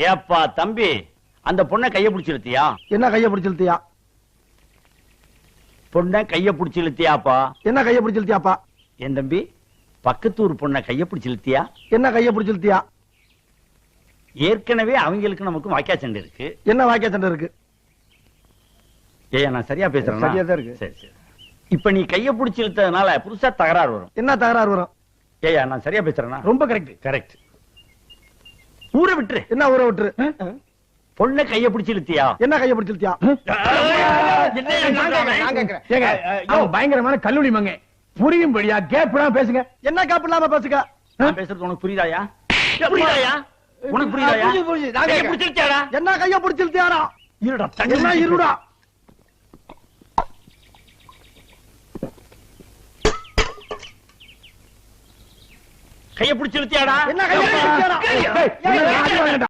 ஏப்பா தம்பி, அந்த பொண்ணை கைய பிடிச்சு இழுத்தியா? என்ன கைய பிடிச்சு இழுத்தியா? பொண்ணை கைய பிடிச்சு இழுத்தியாப்பா? என்ன கைய பிடிச்சு இழுத்தியாப்பா? என் தம்பி, பக்கத்தூர் பொண்ணை கைய பிடிச்சு இழுத்தியா? என்ன கைய பிடிச்சு இழுத்தியா? ஏற்கனவே அவங்களுக்கு நமக்கு வாக்கியா சண்டை இருக்கு. என்ன வாக்கியா சண்டை இருக்கு? ஏய், நான் சரியா பேசுறேன்? சரியா தான் இருக்கு. சரி சரி. இப்ப நீ கைய பிடிச்சு இழுத்ததுனால புதுசா தகராறு வரும். என்ன தகராறு வரும்? ஏயா, நான் சரியா பேசுறேன்னா? ரொம்ப கரெக்ட். கரெக்ட். ஊரை விட்டுரு. என்ன ஊரை விட்டுரு? பொண்ணை கைய பிடிச்சு இழுத்தியா? என்ன கைய பிடிச்சு இழுத்தியா? பயங்கரமான கல்லூரி மங்க புரியும்படியா கேப் பேசுங்க. என்ன கேப் இல்லாம பேசுங்க? நான் பேசுறது உனக்கு புரியுதாயா? புரியுதாயா? உனக்கு புரியுதாயா? கைய பிடிச்சு இழுத்தியாடா? என்ன கைய பிடிச்சு இழுத்தியாடா? இருடா, என்ன இருடா? கைய பிடிச்சு இழுத்தியாடா? என்ன கைய பிடிச்சு இழுத்தியாடா?